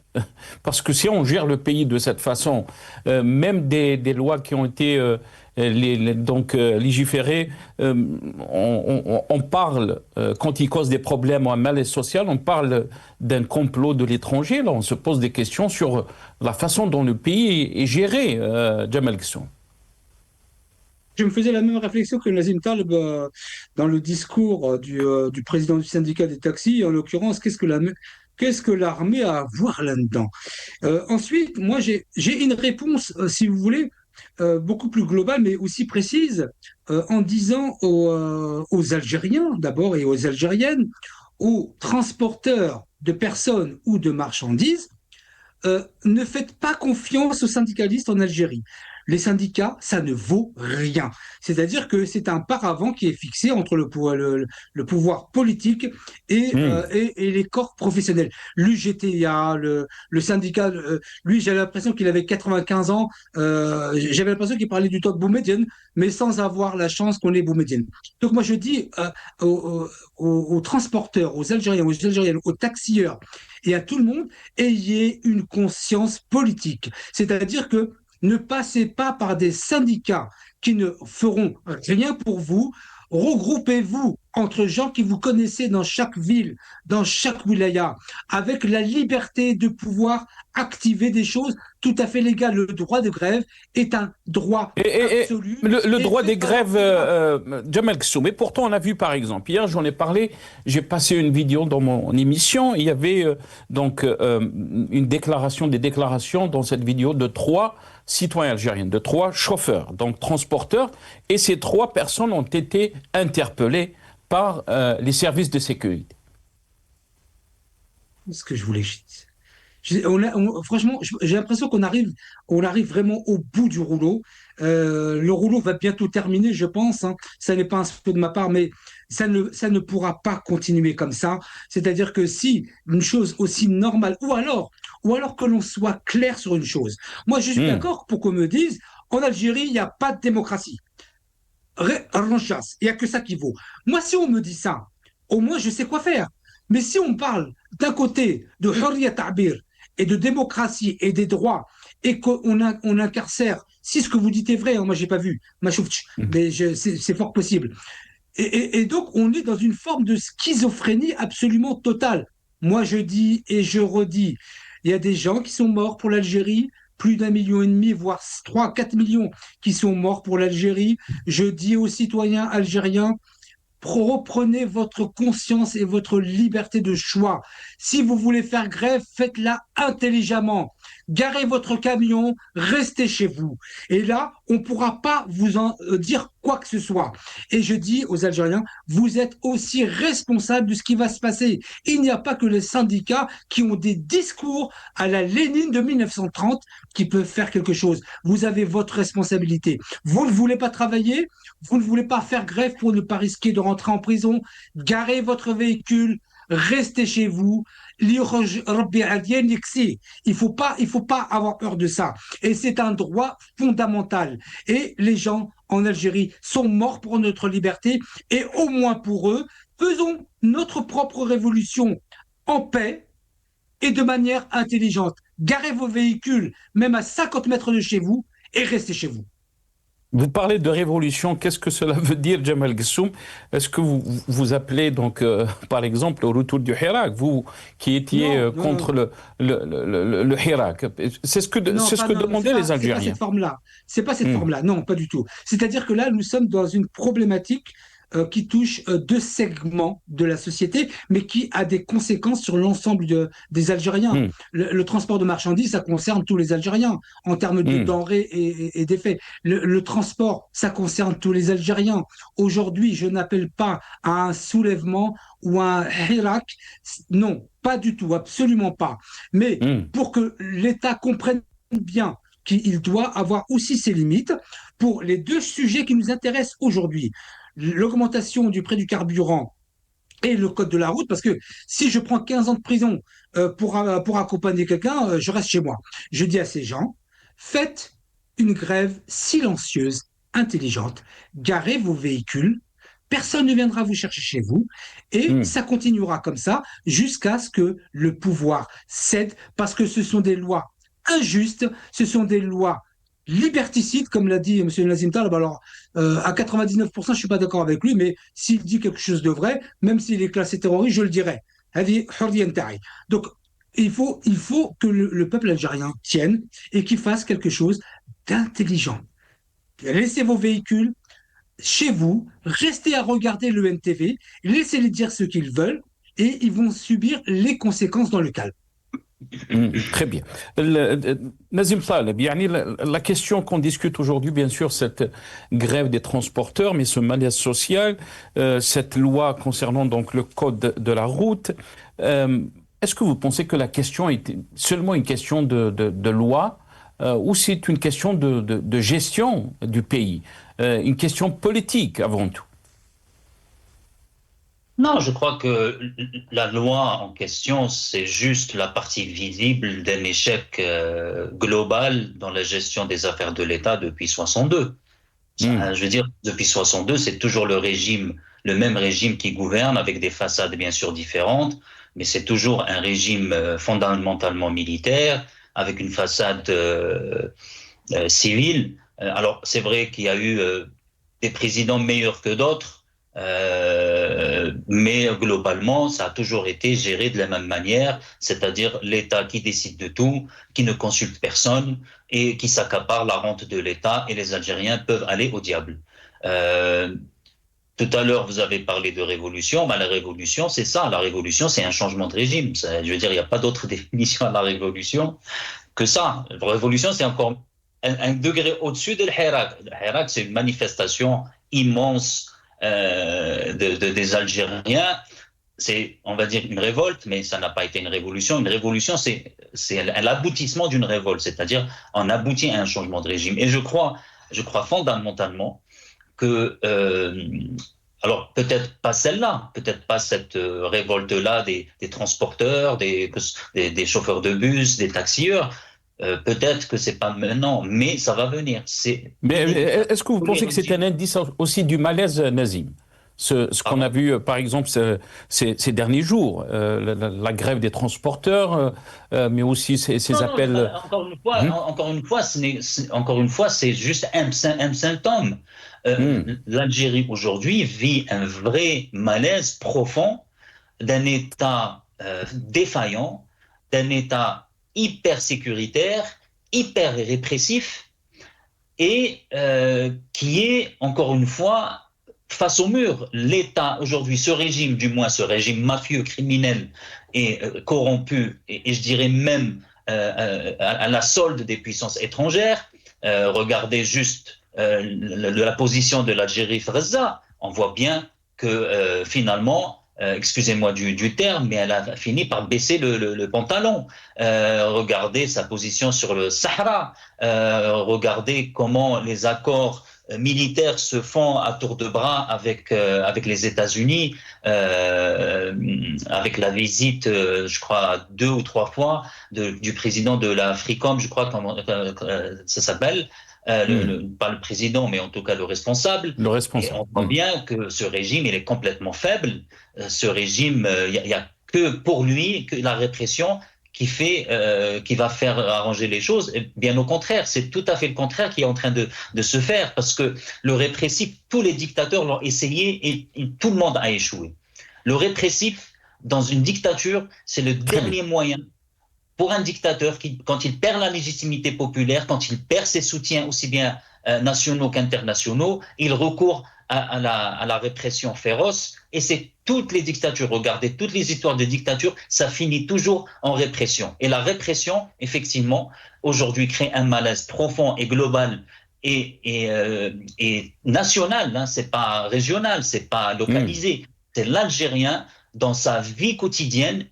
Parce que si on gère le pays de cette façon, même des lois qui ont été légiférées, on parle, quand il cause des problèmes ou un malaise social, on parle d'un complot de l'étranger. Là, on se pose des questions sur la façon dont le pays est géré, Jamal Ghassoum. Je me faisais la même réflexion que Nazim Taleb dans le discours du président du syndicat des taxis. En l'occurrence, qu'est-ce que l'armée a à voir là-dedans? Ensuite, moi, j'ai une réponse, si vous voulez, beaucoup plus globale, mais aussi précise, en disant aux Algériens, d'abord, et aux Algériennes, aux transporteurs de personnes ou de marchandises, ne faites pas confiance aux syndicalistes en Algérie. Les syndicats, ça ne vaut rien. C'est-à-dire que c'est un paravent qui est fixé entre le pouvoir politique et les corps professionnels. L'UGTA, le syndicat, lui, j'avais l'impression qu'il avait 95 ans. J'avais l'impression qu'il parlait du talk Boumediene, mais sans avoir la chance qu'on ait Boumediene. Donc moi, je dis aux transporteurs, aux Algériens, aux Algériennes, aux taxieurs et à tout le monde, ayez une conscience politique. C'est-à-dire que ne passez pas par des syndicats qui ne feront rien pour vous. Regroupez-vous entre gens qui vous connaissez dans chaque ville, dans chaque wilaya, avec la liberté de pouvoir activer des choses tout à fait légales. Le droit de grève est un droit absolu. Le droit des grèves, Jamal Ghassoum. Et pourtant, on a vu, par exemple, hier, j'en ai parlé, j'ai passé une vidéo dans mon émission, il y avait des déclarations dans cette vidéo de 3 citoyens algériens, de 3 chauffeurs, donc transporteurs, et ces 3 personnes ont été interpellées par les services de sécurité. C'est ce que je voulais dire. Franchement, j'ai l'impression qu'on arrive vraiment au bout du rouleau. Le rouleau va bientôt terminer, je pense. Ça n'est pas un souhait de ma part, mais ça ne pourra pas continuer comme ça. C'est-à-dire que si une chose aussi normale, ou alors que l'on soit clair sur une chose. Moi, je suis d'accord pour qu'on me dise, en Algérie, il n'y a pas de démocratie. Il n'y a que ça qui vaut. Moi, si on me dit ça, au moins, je sais quoi faire. Mais si on parle d'un côté de Hurriyat Ta'bir et de démocratie et des droits, et qu'on incarcère, si ce que vous dites est vrai, moi j'ai pas vu, mais c'est fort possible. Et donc on est dans une forme de schizophrénie absolument totale. Moi je dis et je redis, Il y a des gens qui sont morts pour l'Algérie, plus d'1,5 million, voire 3, 4 millions qui sont morts pour l'Algérie. Je dis aux citoyens algériens, reprenez votre conscience et votre liberté de choix. Si vous voulez faire grève, faites-la intelligemment. Garez votre camion, restez chez vous. Et là, on ne pourra pas vous en dire quoi que ce soit. Et je dis aux Algériens, vous êtes aussi responsables de ce qui va se passer. Il n'y a pas que les syndicats qui ont des discours à la Lénine de 1930 qui peuvent faire quelque chose. Vous avez votre responsabilité. Vous ne voulez pas travailler, vous ne voulez pas faire grève pour ne pas risquer de rentrer en prison, garez votre véhicule, restez chez vous. Il ne faut pas avoir peur de ça. Et c'est un droit fondamental. Et les gens en Algérie sont morts pour notre liberté. Et au moins pour eux, faisons notre propre révolution en paix et de manière intelligente. Garez vos véhicules, même à 50 mètres de chez vous, et restez chez vous. Vous parlez de révolution, qu'est-ce que cela veut dire, Jamal Gessoum? Est-ce que vous appelez donc, par exemple, au retour du Hirak, vous qui étiez contre le Hirak? C'est ce que demandaient les Algériens. C'est pas cette forme-là, non, pas du tout. C'est-à-dire que là, nous sommes dans une problématique qui touche deux segments de la société, mais qui a des conséquences sur l'ensemble des Algériens. Le transport de marchandises, ça concerne tous les Algériens en termes de denrées et d'effets. Le transport, ça concerne tous les Algériens. Aujourd'hui, je n'appelle pas à un soulèvement ou un Hirak. Non, pas du tout, absolument pas. Mais pour que l'État comprenne bien qu'il doit avoir aussi ses limites, pour les deux sujets qui nous intéressent aujourd'hui, l'augmentation du prix du carburant et le code de la route, parce que si je prends 15 ans de prison pour accompagner quelqu'un, je reste chez moi. Je dis à ces gens, faites une grève silencieuse, intelligente, garez vos véhicules, personne ne viendra vous chercher chez vous, et ça continuera comme ça jusqu'à ce que le pouvoir cède, parce que ce sont des lois injustes, ce sont des lois liberticide, comme l'a dit M. Nazim Taleb. Alors, à 99%, je ne suis pas d'accord avec lui, mais s'il dit quelque chose de vrai, même s'il est classé terroriste, je le dirais. Donc, il faut que le peuple algérien tienne et qu'il fasse quelque chose d'intelligent. Laissez vos véhicules chez vous, restez à regarder le NTV, laissez-les dire ce qu'ils veulent et ils vont subir les conséquences dans le calme. Très bien. Nazim Taleb, la question qu'on discute aujourd'hui, bien sûr, cette grève des transporteurs, mais ce malaise social, cette loi concernant donc le code de la route, est-ce que vous pensez que la question est seulement une question de loi ou c'est une question de gestion du pays, une question politique avant tout? Non, je crois que la loi en question, c'est juste la partie visible d'un échec global dans la gestion des affaires de l'État depuis 62. Je veux dire, depuis 62, c'est toujours le même régime qui gouverne avec des façades bien sûr différentes, mais c'est toujours un régime fondamentalement militaire avec une façade civile. Alors, c'est vrai qu'il y a eu des présidents meilleurs que d'autres, mais globalement, ça a toujours été géré de la même manière, c'est-à-dire l'État qui décide de tout, qui ne consulte personne et qui s'accapare la rente de l'État, et les Algériens peuvent aller au diable. Tout à l'heure, vous avez parlé de révolution. La révolution, c'est ça. La révolution, c'est un changement de régime. Je veux dire, il n'y a pas d'autre définition à la révolution que ça. La révolution, c'est encore un degré au-dessus de l'Hirak. L'Hirak, c'est une manifestation immense des Algériens. C'est, on va dire, une révolte, mais ça n'a pas été une révolution. Une révolution, c'est l'aboutissement d'une révolte, c'est-à-dire on aboutit à un changement de régime. Et je crois fondamentalement que, alors peut-être pas celle-là, peut-être pas cette révolte-là des transporteurs, des chauffeurs de bus, des taxieurs. Peut-être que c'est pas maintenant, mais ça va venir. Mais est-ce que vous pensez que c'est un indice aussi du malaise, Nazim? Ce qu'on a vu, par exemple, ces derniers jours, la grève des transporteurs, mais aussi ces appels. Encore une fois, c'est juste un symptôme. L'Algérie aujourd'hui vit un vrai malaise profond d'un État défaillant, d'un État hyper sécuritaire, hyper répressif, et qui est, encore une fois, face au mur. L'État, aujourd'hui, ce régime, du moins ce régime mafieux, criminel et corrompu, et je dirais même à la solde des puissances étrangères, regardez juste la position de l'Algérie Gaza, on voit bien que finalement, excusez-moi du terme, mais elle a fini par baisser le pantalon. Regardez sa position sur le Sahara, regardez comment les accords militaires se font à tour de bras avec les États-Unis, avec la visite, je crois, 2 ou 3 fois du président de l'Africom, je crois comment ça s'appelle, pas le président, mais en tout cas le responsable. Le responsable. Et on voit bien que ce régime, il est complètement faible. Ce régime, il n'y a que pour lui que la répression qui va faire arranger les choses. Et bien au contraire, c'est tout à fait le contraire qui est en train de se faire, parce que le répressif, tous les dictateurs l'ont essayé et tout le monde a échoué. Le répressif, dans une dictature, c'est le dernier moyen pour un dictateur qui, quand il perd la légitimité populaire, quand il perd ses soutiens aussi bien nationaux qu'internationaux, il recourt à la répression féroce. Et c'est toutes les dictatures, regardez, toutes les histoires de dictatures, ça finit toujours en répression. Et la répression, effectivement, aujourd'hui crée un malaise profond et global et national, hein, c'est pas régional, c'est pas localisé. C'est l'Algérien, dans sa vie quotidienne,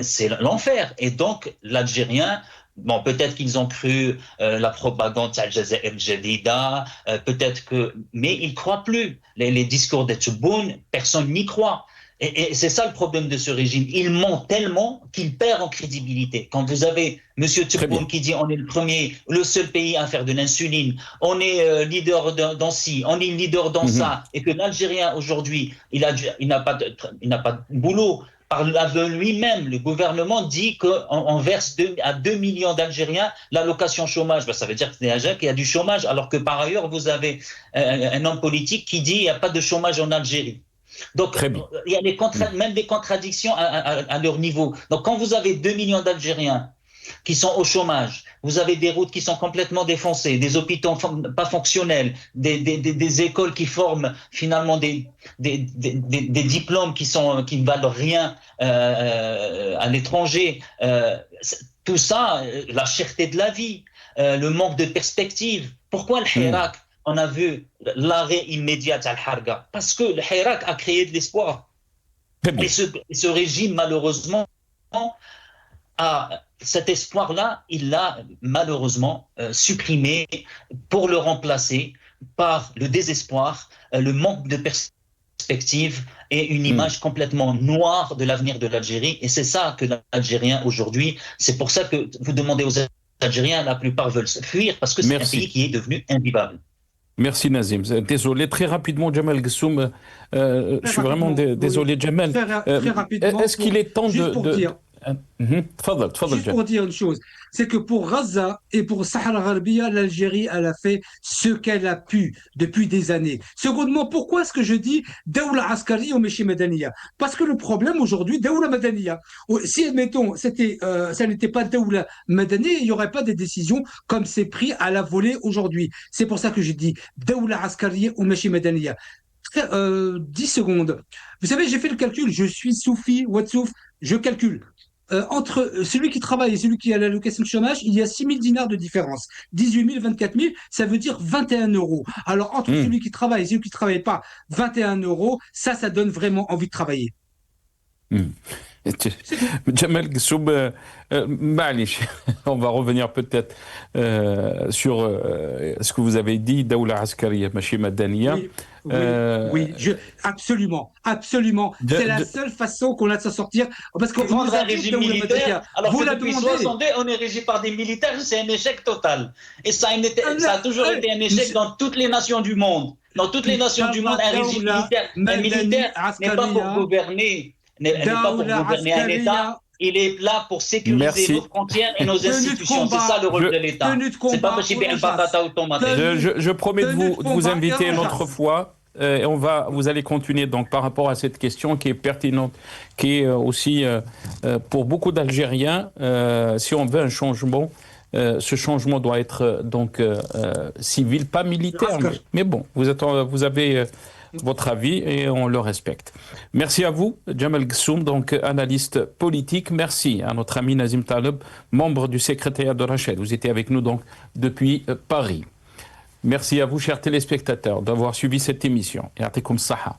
c'est l'enfer. Et donc, l'Algérien, bon, peut-être qu'ils ont cru la propagande Al-Jazair Jadida, peut-être que, mais ils ne croient plus. Les discours de Tebboune, personne n'y croit. Et c'est ça le problème de ce régime. Il ment tellement qu'il perd en crédibilité. Quand vous avez M. Tebboune qui dit on est le seul pays à faire de l'insuline, on est leader dans ci, on est leader dans ça, et que l'Algérien aujourd'hui, il n'a pas de boulot. Par lui-même, le gouvernement dit qu'on verse à 2 millions d'Algériens l'allocation chômage. Ben, ça veut dire que c'est Algérie qui a du chômage, alors que par ailleurs, vous avez un homme politique qui dit qu'il n'y a pas de chômage en Algérie. Donc, il y a même des contradictions à leur niveau. Donc, quand vous avez 2 millions d'Algériens qui sont au chômage, vous avez des routes qui sont complètement défoncées, des hôpitaux pas fonctionnels, des écoles qui forment finalement des diplômes qui ne valent rien à l'étranger. Tout ça, la cherté de la vie, le manque de perspective. Pourquoi le Hirak, on a vu l'arrêt immédiat à Al-Harga? Parce que le Hirak a créé de l'espoir. Et ce régime, malheureusement, cet espoir-là, il l'a malheureusement supprimé pour le remplacer par le désespoir, le manque de perspective et une image complètement noire de l'avenir de l'Algérie. Et c'est ça que l'Algérien aujourd'hui, c'est pour ça que vous demandez aux Algériens, la plupart veulent fuir parce que c'est un pays qui est devenu invivable. Merci Nazim. Désolé. Très rapidement, Jamal Gessoum, je suis vraiment désolé, Jamal. Très rapidement. Est-ce qu'il est temps juste pour dire, juste pour dire une chose, c'est que pour Gaza et pour Sahara Gharbia, l'Algérie, elle a fait ce qu'elle a pu depuis des années. Secondement, pourquoi est-ce que je dis Daoula Askari ou Meshi Madaniya? Parce que le problème aujourd'hui, Daoula Madaniya, si admettons, ça n'était pas Daoula Madaniya, il n'y aurait pas des décisions comme c'est pris à la volée aujourd'hui. C'est pour ça que je dis Daoula Askari ou Meshi Madaniya. 10 secondes. Vous savez, j'ai fait le calcul, je suis Soufi, Watsouf, je calcule. Entre celui qui travaille et celui qui a l'allocation de chômage, il y a 6 000 dinars de différence. 18 000, 24 000, ça veut dire 21 euros. Alors, entre celui qui travaille et celui qui ne travaille pas, 21 euros, ça donne vraiment envie de travailler. Jamal Gessoum, on va revenir peut-être sur ce que vous avez dit, Daoula Askariya, Machi Madaniya. Oui, absolument. C'est la seule façon qu'on a de s'en sortir. Parce qu'on prendre un régime militaire, alors que depuis 62, on est régi par des militaires, c'est un échec total. Et ça a toujours été un échec dans toutes les nations du monde. Dans toutes les nations du monde, un régime militaire n'est pas pour gouverner. N'est pas pour gouverner un État, il est là pour sécuriser nos frontières et nos institutions. C'est ça le rôle de l'État. C'est pas possible un patata ou tomate. Je promets de vous inviter une autre fois. Et vous allez continuer donc par rapport à cette question qui est pertinente, qui est aussi pour beaucoup d'Algériens, si on veut un changement, ce changement doit être donc civil, pas militaire. Mais bon, vous avez votre avis et on le respecte. Merci à vous, Jamal Ghassoum, donc analyste politique. Merci à notre ami Nazim Taleb, membre du secrétariat de Rachid. Vous étiez avec nous donc depuis Paris. Merci à vous, chers téléspectateurs, d'avoir suivi cette émission. Ya'tikoum saha.